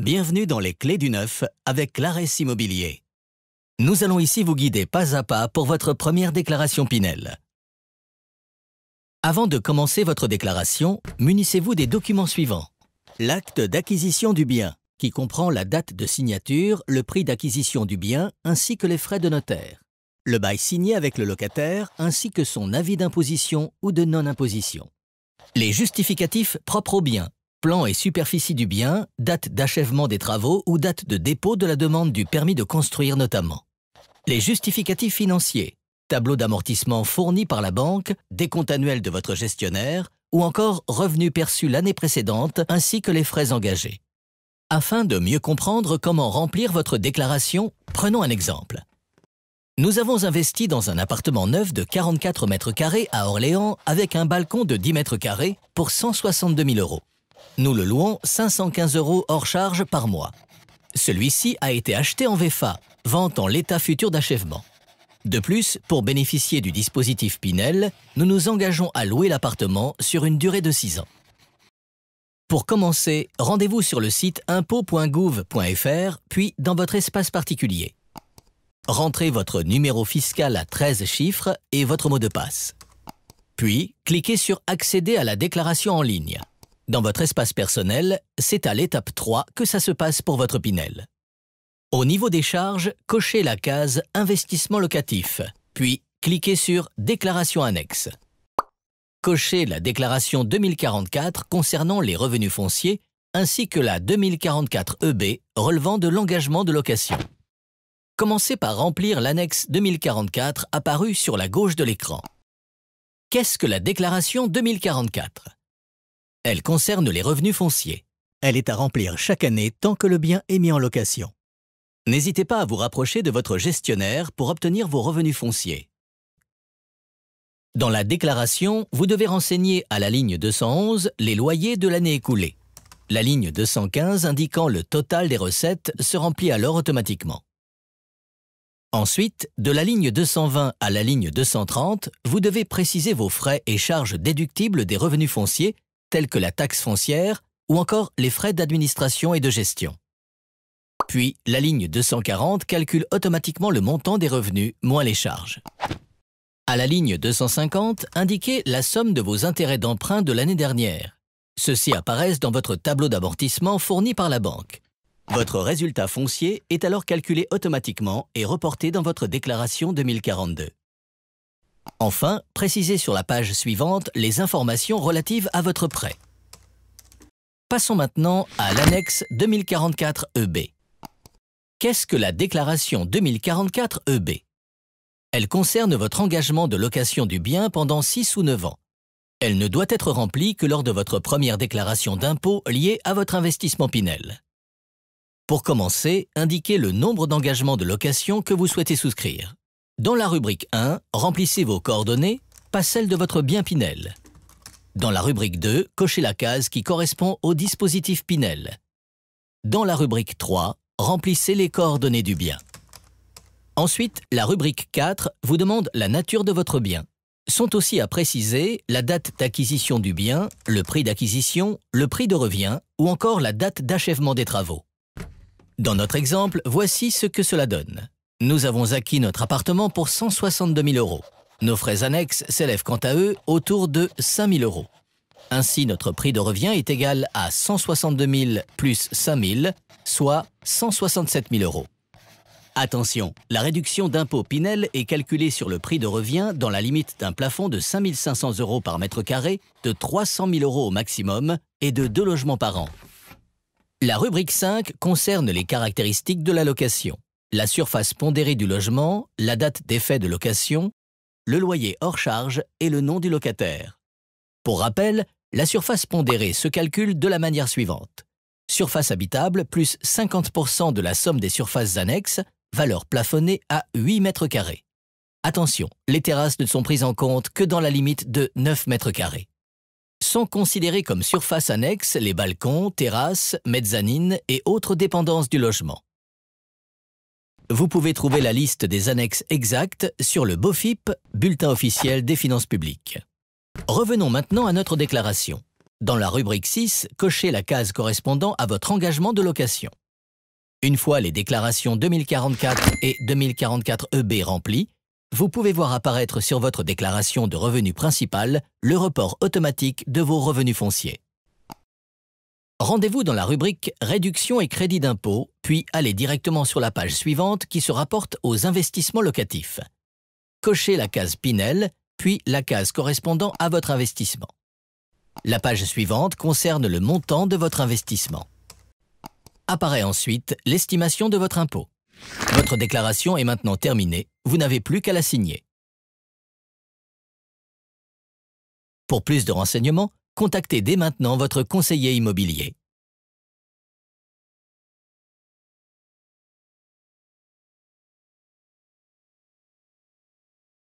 Bienvenue dans les clés du neuf avec Clarès Immobilier. Nous allons ici vous guider pas à pas pour votre première déclaration Pinel. Avant de commencer votre déclaration, munissez-vous des documents suivants. L'acte d'acquisition du bien, qui comprend la date de signature, le prix d'acquisition du bien ainsi que les frais de notaire. Le bail signé avec le locataire ainsi que son avis d'imposition ou de non-imposition. Les justificatifs propres au bien. Plan et superficie du bien, date d'achèvement des travaux ou date de dépôt de la demande du permis de construire notamment. Les justificatifs financiers, tableau d'amortissement fourni par la banque, décompte annuel de votre gestionnaire ou encore revenus perçus l'année précédente ainsi que les frais engagés. Afin de mieux comprendre comment remplir votre déclaration, prenons un exemple. Nous avons investi dans un appartement neuf de 44 mètres carrés à Orléans avec un balcon de 10 mètres carrés pour 162 000 €. Nous le louons 515 € hors charge par mois. Celui-ci a été acheté en VFA, vente en l'état futur d'achèvement. De plus, pour bénéficier du dispositif Pinel, nous nous engageons à louer l'appartement sur une durée de 6 ans. Pour commencer, rendez-vous sur le site impôts.gouv.fr, puis dans votre espace particulier. Rentrez votre numéro fiscal à 13 chiffres et votre mot de passe. Puis, cliquez sur « Accéder à la déclaration en ligne ». Dans votre espace personnel, c'est à l'étape 3 que ça se passe pour votre Pinel. Au niveau des charges, cochez la case « Investissement locatif », puis cliquez sur « Déclaration annexe ». Cochez la déclaration 2044 concernant les revenus fonciers, ainsi que la 2044 EB relevant de l'engagement de location. Commencez par remplir l'annexe 2044 apparue sur la gauche de l'écran. Qu'est-ce que la déclaration 2044 ? Elle concerne les revenus fonciers. Elle est à remplir chaque année tant que le bien est mis en location. N'hésitez pas à vous rapprocher de votre gestionnaire pour obtenir vos revenus fonciers. Dans la déclaration, vous devez renseigner à la ligne 211 les loyers de l'année écoulée. La ligne 215 indiquant le total des recettes se remplit alors automatiquement. Ensuite, de la ligne 220 à la ligne 230, vous devez préciser vos frais et charges déductibles des revenus fonciers tels que la taxe foncière ou encore les frais d'administration et de gestion. Puis, la ligne 240 calcule automatiquement le montant des revenus moins les charges. À la ligne 250, indiquez la somme de vos intérêts d'emprunt de l'année dernière. Ceux-ci apparaissent dans votre tableau d'amortissement fourni par la banque. Votre résultat foncier est alors calculé automatiquement et reporté dans votre déclaration 2042. Enfin, précisez sur la page suivante les informations relatives à votre prêt. Passons maintenant à l'annexe 2044 EB. Qu'est-ce que la déclaration 2044 EB ? Elle concerne votre engagement de location du bien pendant 6 ou 9 ans. Elle ne doit être remplie que lors de votre première déclaration d'impôt liée à votre investissement Pinel. Pour commencer, indiquez le nombre d'engagements de location que vous souhaitez souscrire. Dans la rubrique 1, remplissez vos coordonnées, pas celles de votre bien Pinel. Dans la rubrique 2, cochez la case qui correspond au dispositif Pinel. Dans la rubrique 3, remplissez les coordonnées du bien. Ensuite, la rubrique 4 vous demande la nature de votre bien. Sont aussi à préciser la date d'acquisition du bien, le prix d'acquisition, le prix de revient ou encore la date d'achèvement des travaux. Dans notre exemple, voici ce que cela donne. Nous avons acquis notre appartement pour 162 000 €. Nos frais annexes s'élèvent quant à eux autour de 5 000 €. Ainsi, notre prix de revient est égal à 162 000 plus 5 000, soit 167 000 €. Attention, la réduction d'impôt Pinel est calculée sur le prix de revient dans la limite d'un plafond de 5 500 € par mètre carré, de 300 000 € au maximum et de 2 logements par an. La rubrique 5 concerne les caractéristiques de la location. La surface pondérée du logement, la date d'effet de location, le loyer hors charge et le nom du locataire. Pour rappel, la surface pondérée se calcule de la manière suivante. Surface habitable plus 50% de la somme des surfaces annexes, valeur plafonnée à 8 mètres carrés. Attention, les terrasses ne sont prises en compte que dans la limite de 9 mètres carrés. Sont considérés comme surface annexe les balcons, terrasses, mezzanines et autres dépendances du logement. Vous pouvez trouver la liste des annexes exactes sur le BOFIP, Bulletin officiel des finances publiques. Revenons maintenant à notre déclaration. Dans la rubrique 6, cochez la case correspondant à votre engagement de location. Une fois les déclarations 2044 et 2044 EB remplies, vous pouvez voir apparaître sur votre déclaration de revenu principal le report automatique de vos revenus fonciers. Rendez-vous dans la rubrique « Réduction et crédit d'impôt », puis allez directement sur la page suivante qui se rapporte aux investissements locatifs. Cochez la case Pinel, puis la case correspondant à votre investissement. La page suivante concerne le montant de votre investissement. Apparaît ensuite l'estimation de votre impôt. Votre déclaration est maintenant terminée, vous n'avez plus qu'à la signer. Pour plus de renseignements, contactez dès maintenant votre conseiller immobilier.